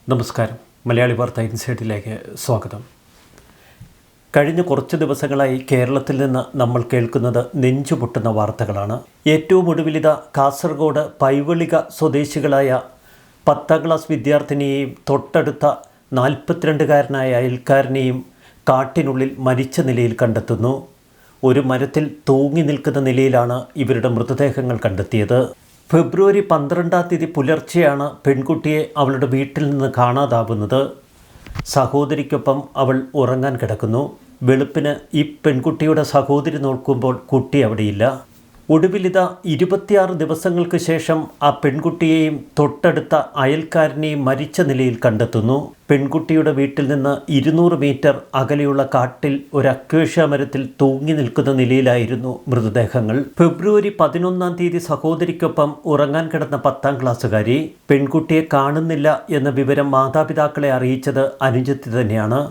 നമസ്കാരം. മലയാളി വാർത്ത ഇൻസൈഡിലേക്ക് സ്വാഗതം. കഴിഞ്ഞ കുറച്ച് ദിവസങ്ങളായി കേരളത്തിൽ നിന്ന് നമ്മൾ കേൾക്കുന്നത് നെഞ്ചുപൊട്ടുന്ന വാർത്തകളാണ്. ഏറ്റവും ഒടുവിലിത കാസർഗോഡ് പൈവളിക സ്വദേശികളായ 10ാം ക്ലാസ് വിദ്യാർത്ഥിനിയെയും തൊട്ടടുത്ത 42കാരനായ അയൽക്കാരനെയും കാട്ടിനുള്ളിൽ മരിച്ച നിലയിൽ കണ്ടെത്തുന്നു. ഒരു മരത്തിൽ തൂങ്ങി നിൽക്കുന്ന നിലയിലാണ് ഇവരുടെ മൃതദേഹങ്ങൾ കണ്ടെത്തിയത്. ഫെബ്രുവരി 12-ാം തീയതി പുലർച്ചെയാണ് പെൺകുട്ടിയെ അവളുടെ വീട്ടിൽ നിന്ന് കാണാതാവുന്നത്. സഹോദരിക്കൊപ്പം അവൾ ഉറങ്ങാൻ കിടക്കുന്നു. വെളുപ്പിന് ഈ പെൺകുട്ടിയുടെ സഹോദരി നോക്കുമ്പോൾ കുട്ടി അവിടെയില്ല. ഒടുവിലിത 26 ദിവസങ്ങൾക്ക് ശേഷം ആ പെൺകുട്ടിയെയും തൊട്ടടുത്ത അയൽക്കാരനെയും മരിച്ച നിലയിൽ കണ്ടെത്തുന്നു. പെൺകുട്ടിയുടെ വീട്ടിൽ നിന്ന് 200 മീറ്റർ അകലെയുള്ള കാട്ടിൽ ഒരു അക്വേഷ്യ മരത്തിൽ തൂങ്ങി നിൽക്കുന്ന നിലയിലായിരുന്നു മൃതദേഹങ്ങൾ. ഫെബ്രുവരി 11-ാം തീയതി സഹോദരിക്കൊപ്പം ഉറങ്ങാൻ കിടന്ന 10ാം ക്ലാസ്സുകാരി പെൺകുട്ടിയെ കാണുന്നില്ല എന്ന വിവരം മാതാപിതാക്കളെ അറിയിച്ചത് അനുജത്തി തന്നെയാണ്.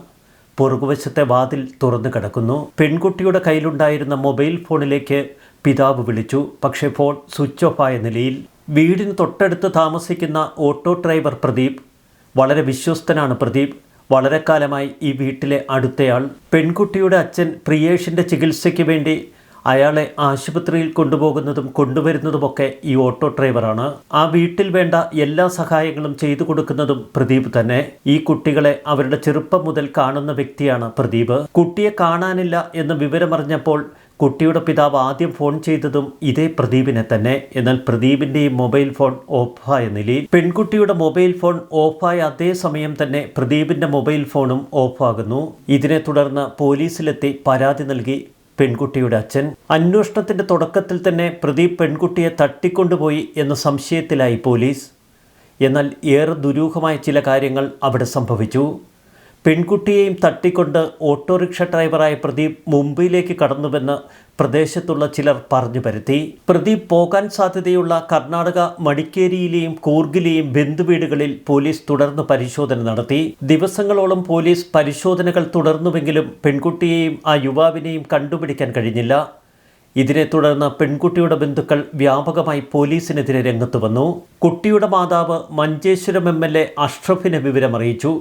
പുറകുവശത്തെ വാതിൽ തുറന്നു കിടക്കുന്നു. പെൺകുട്ടിയുടെ കയ്യിലുണ്ടായിരുന്ന മൊബൈൽ ഫോണിലേക്ക് പിതാവ് വിളിച്ചു. പക്ഷേ ഫോൺ സ്വിച്ച് ഓഫ് ആയ നിലയിൽ. വീടിന് തൊട്ടടുത്ത് താമസിക്കുന്ന ഓട്ടോ ഡ്രൈവർ പ്രദീപ്, വളരെ വിശ്വസ്തനാണ് പ്രദീപ്, വളരെ കാലമായി ഈ വീട്ടിലെ അടുത്തയാൾ. പെൺകുട്ടിയുടെ അച്ഛൻ പ്രിയേഷിൻ്റെ ചികിത്സയ്ക്ക് വേണ്ടി അയാളെ ആശുപത്രിയിൽ കൊണ്ടുപോകുന്നതും കൊണ്ടുവരുന്നതുമൊക്കെ ഈ ഓട്ടോ ഡ്രൈവറാണ്. ആ വീട്ടിൽ വേണ്ട എല്ലാ സഹായങ്ങളും ചെയ്തു കൊടുക്കുന്നതും പ്രദീപ് തന്നെ. ഈ കുട്ടികളെ അവരുടെ ചെറുപ്പം മുതൽ കാണുന്ന വ്യക്തിയാണ് പ്രദീപ്. കുട്ടിയെ കാണാനില്ല എന്ന വിവരമറിഞ്ഞപ്പോൾ കുട്ടിയുടെ പിതാവ് ആദ്യം ഫോൺ ചെയ്തതും ഇതേ പ്രദീപിനെ തന്നെ. എന്നാൽ പ്രദീപിൻ്റെയും മൊബൈൽ ഫോൺ ഓഫായ നിലയിൽ. പെൺകുട്ടിയുടെ മൊബൈൽ ഫോൺ ഓഫായ അതേ സമയം തന്നെ പ്രദീപിൻ്റെ മൊബൈൽ ഫോണും ഓഫാകുന്നു. ഇതിനെ തുടർന്ന് പോലീസിലെത്തി പരാതി നൽകി പെൺകുട്ടിയുടെ അച്ഛൻ. അന്വേഷണത്തിൻ്റെ തുടക്കത്തിൽ തന്നെ പ്രദീപ് പെൺകുട്ടിയെ തട്ടിക്കൊണ്ടുപോയി എന്ന സംശയത്തിലായി പോലീസ്. എന്നാൽ ഏറെ ദുരൂഹമായ ചില കാര്യങ്ങൾ അവിടെ സംഭവിച്ചു. പെൺകുട്ടിയെയും തട്ടിക്കൊണ്ട് ഓട്ടോറിക്ഷ ഡ്രൈവറായ പ്രദീപ് മുംബൈയിലേക്ക് കടന്നുവെന്ന് പ്രദേശത്തുള്ള ചിലർ പറഞ്ഞു പരത്തി. പ്രദീപ് പോകാൻ സാധ്യതയുള്ള കർണാടക മടിക്കേരിയിലെയും കൂർഗിലെയും ബന്ധുവീടുകളിൽ പോലീസ് തുടർന്ന് പരിശോധന നടത്തി. ദിവസങ്ങളോളം പോലീസ് പരിശോധനകൾ തുടർന്നുവെങ്കിലും പെൺകുട്ടിയെയും ആ യുവാവിനെയും കണ്ടുപിടിക്കാൻ കഴിഞ്ഞില്ല. ഇതിനെ തുടർന്ന് പെൺകുട്ടിയുടെ ബന്ധുക്കൾ വ്യാപകമായി പോലീസിനെതിരെ രംഗത്ത് വന്നു. കുട്ടിയുടെ മാതാവ് മഞ്ചേശ്വരം MLA അഷ്റഫിനെ വിവരമറിയിച്ചു.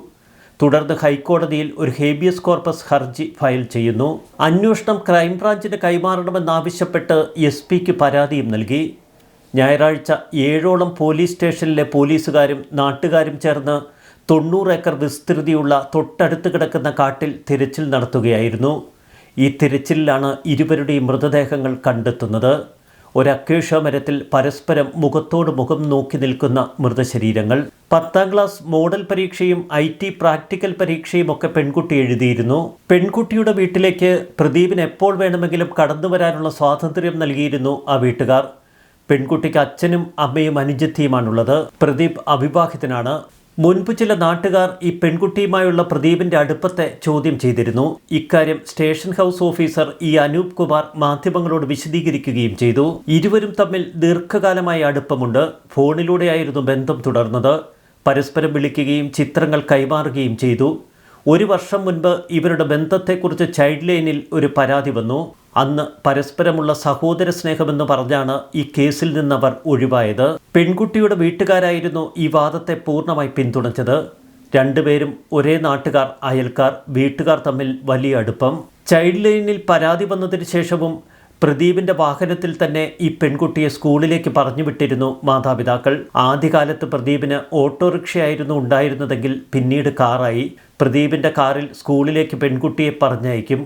തുടർന്ന് ഹൈക്കോടതിയിൽ ഒരു ഹേബിയസ് കോർപ്പസ് ഹർജി ഫയൽ ചെയ്യുന്നു. അന്വേഷണം ക്രൈംബ്രാഞ്ചിന് കൈമാറണമെന്നാവശ്യപ്പെട്ട് SP-ക്ക് പരാതിയും നൽകി. ഞായറാഴ്ച 7ഓളം പോലീസ് സ്റ്റേഷനിലെ പോലീസുകാരും നാട്ടുകാരും ചേർന്ന് 90 ഏക്കർ വിസ്തൃതിയുള്ള തൊട്ടടുത്ത് കിടക്കുന്ന കാട്ടിൽ തിരച്ചിൽ നടത്തുകയായിരുന്നു. ഈ തിരച്ചിലിലാണ് ഇരുവരുടെയും മൃതദേഹങ്ങൾ കണ്ടെത്തുന്നത്. ഒരു അക്വേഷ്യ മരത്തിൽ പരസ്പരം മുഖത്തോട് മുഖം നോക്കി നിൽക്കുന്ന മൃതശരീരങ്ങൾ. 10ാം ക്ലാസ് മോഡൽ പരീക്ഷയും IT പ്രാക്ടിക്കൽ പരീക്ഷയും ഒക്കെ പെൺകുട്ടി എഴുതിയിരുന്നു. പെൺകുട്ടിയുടെ വീട്ടിലേക്ക് പ്രദീപിന് എപ്പോൾ വേണമെങ്കിലും കടന്നു വരാനുള്ള സ്വാതന്ത്ര്യം നൽകിയിരുന്നു ആ വീട്ടുകാർ. പെൺകുട്ടിക്ക് അച്ഛനും അമ്മയും അനുജത്തിയുമാണുള്ളത്. പ്രദീപ് അവിവാഹിതനാണ്. മുൻപ് ചില നാട്ടുകാർ ഈ പെൺകുട്ടിയുമായുള്ള പ്രദീപിൻ്റെ അടുപ്പത്തെ ചോദ്യം ചെയ്തിരുന്നു. ഇക്കാര്യം station house officer Anoop Kumar മാധ്യമങ്ങളോട് വിശദീകരിക്കുകയും ചെയ്തു. ഇരുവരും തമ്മിൽ ദീർഘകാലമായി അടുപ്പമുണ്ട്. ഫോണിലൂടെയായിരുന്നു ബന്ധം തുടർന്നത്. പരസ്പരം വിളിക്കുകയും ചിത്രങ്ങൾ കൈമാറുകയും ചെയ്തു. 1 വർഷം മുൻപ് ഇവരുടെ ബന്ധത്തെക്കുറിച്ച് ചൈൽഡ് ലൈനിൽ ഒരു പരാതി വന്നു. അന്ന് പരസ്പരമുള്ള സഹോദര സ്നേഹമെന്ന് പറഞ്ഞാണ് ഈ കേസിൽ നിന്നവർ ഒഴിവായത്. പെൺകുട്ടിയുടെ വീട്ടുകാരായിരുന്നു ഈ വാദത്തെ പൂർണ്ണമായി പിന്തുണച്ചത്. രണ്ടുപേരും ഒരേ നാട്ടുകാർ, അയൽക്കാർ, വീട്ടുകാർ തമ്മിൽ വലിയ അടുപ്പം. ചൈൽഡ് ലൈനിൽ പരാതി വന്നതിന് ശേഷവും പ്രദീപിൻ്റെ വാഹനത്തിൽ തന്നെ ഈ പെൺകുട്ടിയെ സ്കൂളിലേക്ക് പറഞ്ഞു വിട്ടിരുന്നു മാതാപിതാക്കൾ. ആദ്യകാലത്ത് പ്രദീപിന് ഓട്ടോറിക്ഷയായിരുന്നു ഉണ്ടായിരുന്നതെങ്കിൽ പിന്നീട് കാറായി. പ്രദീപിൻ്റെ കാറിൽ സ്കൂളിലേക്ക് പെൺകുട്ടിയെ പറഞ്ഞയക്കും.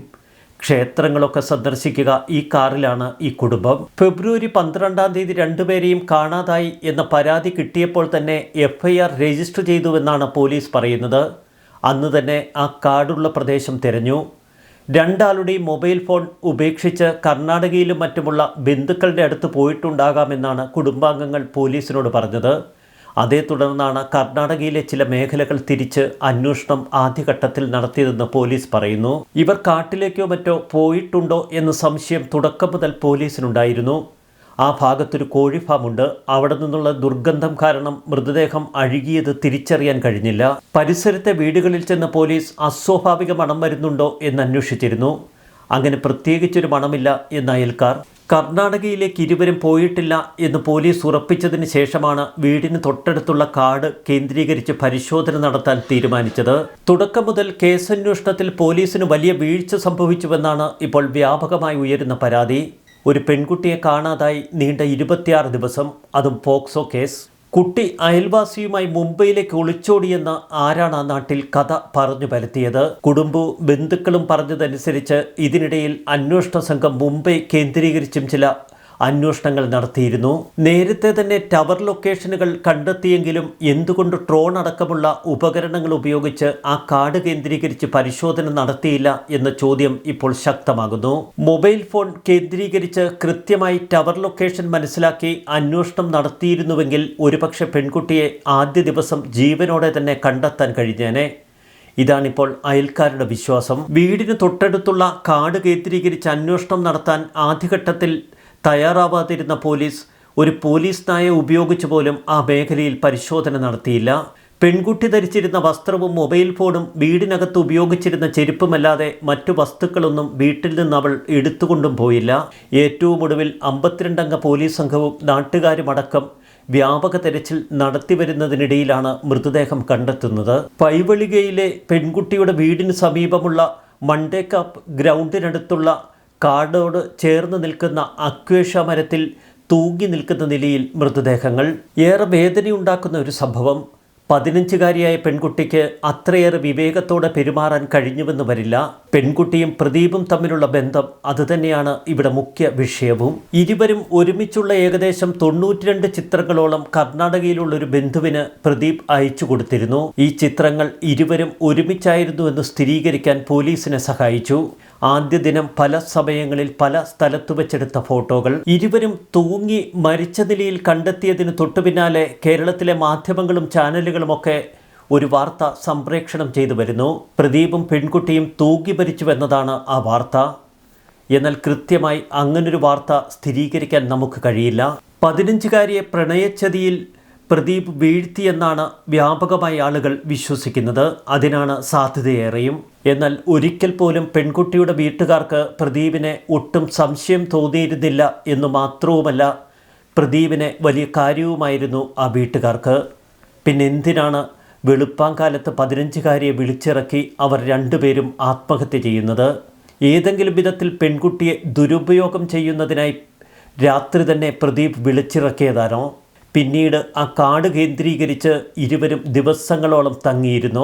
ക്ഷേത്രങ്ങളൊക്കെ സന്ദർശിക്കുക ഈ കാറിലാണ് ഈ കുടുംബം. ഫെബ്രുവരി 12-ാം തീയതി രണ്ടുപേരെയും കാണാതായി എന്ന പരാതി കിട്ടിയപ്പോൾ തന്നെ FIR രജിസ്റ്റർ ചെയ്തുവെന്നാണ് പോലീസ് പറയുന്നത്. അന്ന് തന്നെ ആ കാടുള്ള പ്രദേശം തിരഞ്ഞു. രണ്ടാളുടെയും മൊബൈൽ ഫോൺ ഉപേക്ഷിച്ച് കർണാടകയിലും മറ്റുമുള്ള ബന്ധുക്കളുടെ അടുത്ത് പോയിട്ടുണ്ടാകാമെന്നാണ് കുടുംബാംഗങ്ങൾ പോലീസിനോട് പറഞ്ഞത്. അതേ തുടർന്നാണ് കർണാടകയിലെ ചില മേഖലകൾ തിരിച്ച് അന്വേഷണം ആദ്യഘട്ടത്തിൽ നടത്തിയതെന്ന് പോലീസ് പറയുന്നു. ഇവർ കാട്ടിലേക്കോ മറ്റോ പോയിട്ടുണ്ടോ എന്ന സംശയം തുടക്കം മുതൽ പോലീസിനുണ്ടായിരുന്നു. ആ ഭാഗത്തൊരു കോഴി ഫാമുണ്ട്. അവിടെ നിന്നുള്ള ദുർഗന്ധം കാരണം മൃതദേഹം അഴുകിയത് തിരിച്ചറിയാൻ കഴിഞ്ഞില്ല. പരിസരത്തെ വീടുകളിൽ ചെന്ന് പോലീസ് അസ്വാഭാവിക മണം വരുന്നുണ്ടോ എന്ന് അന്വേഷിച്ചിരുന്നു. അങ്ങനെ പ്രത്യേകിച്ചൊരു മണമില്ല എന്ന അയൽക്കാർ. കർണാടകയിലേക്ക് ഇരുവരും പോയിട്ടില്ല എന്ന് പോലീസ് ഉറപ്പിച്ചതിന് ശേഷമാണ് വീടിന് തൊട്ടടുത്തുള്ള കാട് കേന്ദ്രീകരിച്ച് പരിശോധന നടത്താൻ തീരുമാനിച്ചത്. തുടക്കം മുതൽ കേസന്വേഷണത്തിൽ പോലീസിന് വലിയ വീഴ്ച സംഭവിച്ചുവെന്നാണ് ഇപ്പോൾ വ്യാപകമായി ഉയരുന്ന പരാതി. ഒരു പെൺകുട്ടിയെ കാണാതായി നീണ്ട 26 ദിവസം, അതും പോക്സോ കേസ്. കുട്ടി അയൽവാസിയുമായി മുംബൈയിലേക്ക് ഒളിച്ചോടിയെന്ന് ആരാണ് ആ നാട്ടിൽ കഥ പറഞ്ഞു പരത്തിയത്? കുടുംബവും ബന്ധുക്കളും പറഞ്ഞതനുസരിച്ച് ഇതിനിടയിൽ അന്വേഷണ സംഘം മുംബൈ കേന്ദ്രീകരിച്ചും ചില അന്വേഷണങ്ങൾ നടത്തിയിരുന്നു. നേരത്തെ തന്നെ ടവർ ലൊക്കേഷനുകൾ കണ്ടെത്തിയെങ്കിലും എന്തുകൊണ്ട് ഡ്രോൺ അടക്കമുള്ള ഉപകരണങ്ങൾ ഉപയോഗിച്ച് ആ കാട് കേന്ദ്രീകരിച്ച് പരിശോധന നടത്തിയില്ല എന്ന ചോദ്യം ഇപ്പോൾ ശക്തമാകുന്നു. മൊബൈൽ ഫോൺ കേന്ദ്രീകരിച്ച് കൃത്യമായി ടവർ ലൊക്കേഷൻ മനസ്സിലാക്കി അന്വേഷണം നടത്തിയിരുന്നുവെങ്കിൽ ഒരുപക്ഷെ പെൺകുട്ടിയെ ആദ്യ ദിവസം ജീവനോടെ തന്നെ കണ്ടെത്താൻ കഴിഞ്ഞേനെ. ഇതാണിപ്പോൾ അയൽക്കാരുടെ വിശ്വാസം. വീടിന് തൊട്ടടുത്തുള്ള കാട് കേന്ദ്രീകരിച്ച് അന്വേഷണം നടത്താൻ ആദ്യഘട്ടത്തിൽ തയ്യാറാവാതിരുന്ന പോലീസ് ഒരു പോലീസ് നായ ഉപയോഗിച്ച് പോലും ആ മേഖലയിൽ പരിശോധന നടത്തിയില്ല. പെൺകുട്ടി ധരിച്ചിരുന്ന വസ്ത്രവും മൊബൈൽ ഫോണും വീടിനകത്ത് ഉപയോഗിച്ചിരുന്ന ചെരുപ്പുമല്ലാതെ മറ്റു വസ്തുക്കളൊന്നും വീട്ടിൽ നിന്ന് അവൾ എടുത്തുകൊണ്ടും പോയില്ല. ഏറ്റവും ഒടുവിൽ 52 അംഗ പോലീസ് സംഘവും നാട്ടുകാരുമടക്കം വ്യാപക തെരച്ചിൽ നടത്തിവരുന്നതിനിടയിലാണ് മൃതദേഹം കണ്ടെത്തുന്നത്. പൈവളികയിലെ പെൺകുട്ടിയുടെ വീടിന് സമീപമുള്ള മണ്ടേക്കാപ്പ് ഗ്രൗണ്ടിനടുത്തുള്ള കാടോട് ചേർന്ന് നിൽക്കുന്ന അക്വേഷ്യ മരത്തിൽ തൂങ്ങി നിൽക്കുന്ന നിലയിൽ മൃതദേഹങ്ങൾ. ഏറെ വേദനയുണ്ടാക്കുന്ന ഒരു സംഭവം. 15-കാരിയായ പെൺകുട്ടിക്ക് അത്രയേറെ വിവേകത്തോടെ പെരുമാറാൻ കഴിഞ്ഞുവെന്ന് വരില്ല. പെൺകുട്ടിയും പ്രദീപും തമ്മിലുള്ള ബന്ധം അതുതന്നെയാണ് ഇവിടെ മുഖ്യ വിഷയവും. ഇരുവരും ഒരുമിച്ചുള്ള ഏകദേശം 92 ചിത്രങ്ങളോളം കർണാടകയിലുള്ള ഒരു ബന്ധുവിന് പ്രദീപ് അയച്ചു കൊടുത്തിരുന്നു. ഈ ചിത്രങ്ങൾ ഇരുവരും ഒരുമിച്ചായിരുന്നു എന്ന് സ്ഥിരീകരിക്കാൻ പോലീസിനെ സഹായിച്ചു. ആദ്യ ദിനം പല സമയങ്ങളിൽ പല സ്ഥലത്തു വെച്ചെടുത്ത ഫോട്ടോകൾ. ഇരുവരും തൂങ്ങി മരിച്ച നിലയിൽ കണ്ടെത്തിയതിന് തൊട്ടുപിന്നാലെ കേരളത്തിലെ മാധ്യമങ്ങളും ചാനലുകളുമൊക്കെ ഒരു വാർത്ത സംപ്രേക്ഷണം ചെയ്തു വരുന്നു. പ്രദീപും പെൺകുട്ടിയും തൂങ്ങി മരിച്ചുവെന്നതാണ് ആ വാർത്ത. എന്നാൽ കൃത്യമായി അങ്ങനൊരു വാർത്ത സ്ഥിരീകരിക്കാൻ നമുക്ക് കഴിയില്ല. 15-കാരിയെ പ്രണയച്ചതിയിൽ പ്രദീപ് വീഴ്ത്തിയെന്നാണ് വ്യാപകമായി ആളുകൾ വിശ്വസിക്കുന്നത്. അതിനാണ് സാധ്യതയേറെയും. എന്നാൽ ഒരിക്കൽ പോലും പെൺകുട്ടിയുടെ വീട്ടുകാർക്ക് പ്രദീപിനെ ഒട്ടും സംശയം തോന്നിയിരുന്നില്ല എന്നു മാത്രവുമല്ല, പ്രദീപിനെ വലിയ കാര്യവുമായിരുന്നു ആ വീട്ടുകാർക്ക്. പിന്നെ എന്തിനാണ് വെളുപ്പാങ്കാലത്ത് 15-കാരിയെ വിളിച്ചിറക്കി അവർ രണ്ടുപേരും ആത്മഹത്യ ചെയ്യുന്നത്? ഏതെങ്കിലും വിധത്തിൽ പെൺകുട്ടിയെ ദുരുപയോഗം ചെയ്യുന്നതിനായി രാത്രി തന്നെ പ്രദീപ് വിളിച്ചിറക്കിയതാണോ? പിന്നീട് ആ കാട് കേന്ദ്രീകരിച്ച് ഇരുവരും ദിവസങ്ങളോളം തങ്ങിയിരുന്നു.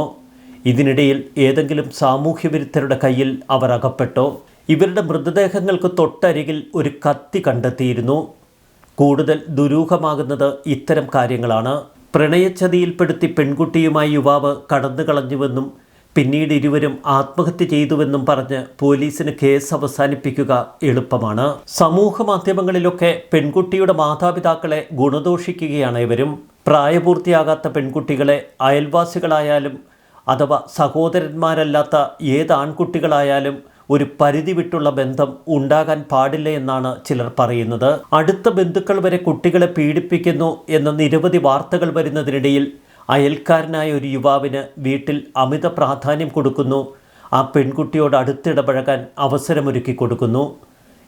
ഇതിനിടയിൽ ഏതെങ്കിലും സാമൂഹ്യവിരുദ്ധരുടെ കയ്യിൽ അവർ അകപ്പെട്ടോ? ഇവരുടെ മൃതദേഹങ്ങൾക്ക് തൊട്ടരികിൽ ഒരു കത്തി കണ്ടെത്തിയിരുന്നു. കൂടുതൽ ദുരൂഹമാകുന്നത് ഇത്തരം കാര്യങ്ങളാണ്. പ്രണയച്ചതിയിൽപ്പെടുത്തി പെൺകുട്ടിയുമായി യുവാവ് കടന്നു കളഞ്ഞുവെന്നും പിന്നീട് ഇരുവരും ആത്മഹത്യ ചെയ്തുവെന്നും പറഞ്ഞ് പോലീസിന് കേസ് അവസാനിപ്പിക്കുക എളുപ്പമാണ്. സമൂഹ മാധ്യമങ്ങളിലൊക്കെ പെൺകുട്ടിയുടെ മാതാപിതാക്കളെ ഗുണദോഷിക്കുകയാണ് ഇവരും. പ്രായപൂർത്തിയാകാത്ത പെൺകുട്ടികളെ അയൽവാസികളായാലും അഥവാ സഹോദരന്മാരല്ലാത്ത ഏത് ആൺകുട്ടികളായാലും ഒരു പരിധി വിട്ടുള്ള ബന്ധം ഉണ്ടാകാൻ പാടില്ല എന്നാണ് ചിലർ പറയുന്നത്. അടുത്ത ബന്ധുക്കൾ വരെ കുട്ടികളെ പീഡിപ്പിക്കുന്നു എന്ന നിരവധി വാർത്തകൾ വരുന്നതിനിടയിൽ അയൽക്കാരനായ ഒരു യുവാവിന് വീട്ടിൽ അമിത പ്രാധാന്യം കൊടുക്കുന്നു. ആ പെൺകുട്ടിയോട് അടുത്തിടപഴകാൻ അവസരമൊരുക്കി കൊടുക്കുന്നു.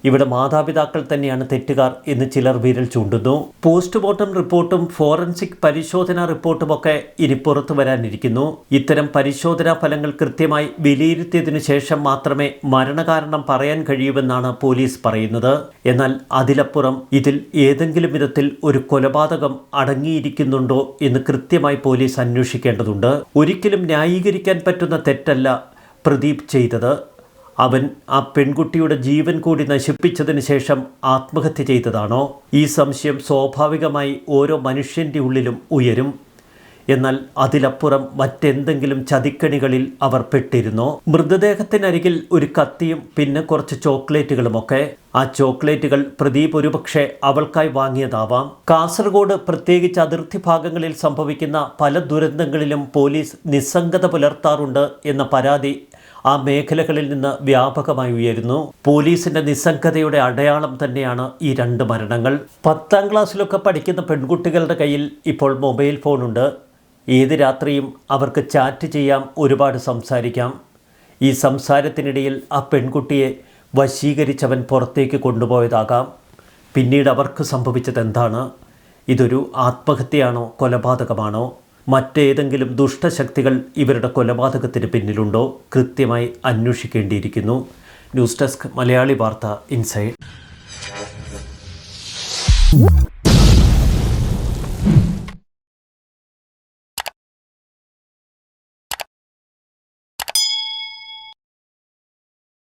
ഇവിടെ മാതാപിതാക്കൾ തന്നെയാണ് തെറ്റുകാർ എന്ന് ചിലർ വിരൽ ചൂണ്ടുന്നു. പോസ്റ്റ്മോർട്ടം റിപ്പോർട്ടും ഫോറൻസിക് പരിശോധനാ റിപ്പോർട്ടുമൊക്കെ ഇനി പുറത്തു വരാനിരിക്കുന്നു. ഇത്തരം പരിശോധനാ ഫലങ്ങൾ കൃത്യമായി വിലയിരുത്തിയതിനു ശേഷം മാത്രമേ മരണകാരണം പറയാൻ കഴിയൂവെന്നാണ് പോലീസ് പറയുന്നത്. എന്നാൽ അതിലപ്പുറം ഇതിൽ ഏതെങ്കിലും വിധത്തിൽ ഒരു കൊലപാതകം അടങ്ങിയിരിക്കുന്നുണ്ടോ എന്ന് കൃത്യമായി പോലീസ് അന്വേഷിക്കേണ്ടതുണ്ട്. ഒരിക്കലും ന്യായീകരിക്കാൻ പറ്റുന്ന തെറ്റല്ല പ്രദീപ് ചെയ്തത്. അവൻ ആ പെൺകുട്ടിയുടെ ജീവൻ കൂടി നശിപ്പിച്ചതിന് ശേഷം ആത്മഹത്യ ചെയ്തതാണോ? ഈ സംശയം സ്വാഭാവികമായി ഓരോ മനുഷ്യൻ്റെ ഉള്ളിലും ഉയരും. എന്നാൽ അതിലപ്പുറം മറ്റെന്തെങ്കിലും ചതിക്കണികളിൽ അവർ പെട്ടിരുന്നോ? മൃതദേഹത്തിനരികിൽ ഒരു കത്തിയും പിന്നെ കുറച്ച് ചോക്ലേറ്റുകളുമൊക്കെ. ആ ചോക്ലേറ്റുകൾ പ്രദീപ് ഒരുപക്ഷെ അവൾക്കായി വാങ്ങിയതാവാം. കാസർഗോഡ് പ്രത്യേകിച്ച് അതിർത്തി ഭാഗങ്ങളിൽ സംഭവിക്കുന്ന പല ദുരന്തങ്ങളിലും പോലീസ് നിസ്സംഗത പുലർത്താറുണ്ട് എന്ന പരാതി ആ മേഖലകളിൽ നിന്ന് വ്യാപകമായി ഉയരുന്നു. പോലീസിൻ്റെ നിസ്സംഗതയുടെ അടയാളം തന്നെയാണ് ഈ 2 മരണങ്ങൾ. 10ാം ക്ലാസ്സിലൊക്കെ പഠിക്കുന്ന പെൺകുട്ടികളുടെ കയ്യിൽ ഇപ്പോൾ മൊബൈൽ ഫോണുണ്ട്. ഏത് രാത്രിയും അവർക്ക് ചാറ്റ് ചെയ്യാം, ഒരുപാട് സംസാരിക്കാം. ഈ സംസാരത്തിനിടയിൽ ആ പെൺകുട്ടിയെ വശീകരിച്ചവൻ പുറത്തേക്ക് കൊണ്ടുപോയതാകാം. പിന്നീട് അവർക്ക് സംഭവിച്ചത് എന്താണ്? ഇതൊരു ആത്മഹത്യയാണോ, കൊലപാതകമാണോ, മറ്റേതെങ്കിലും ദുഷ്ടശക്തികൾ ഇവരുടെ കൊലപാതകത്തിന് പിന്നിലുണ്ടോ? കൃത്യമായി അന്വേഷിക്കേണ്ടിയിരിക്കുന്നു. ന്യൂസ് ഡെസ്ക് മലയാളി വാർത്ത ഇൻസൈഡ്.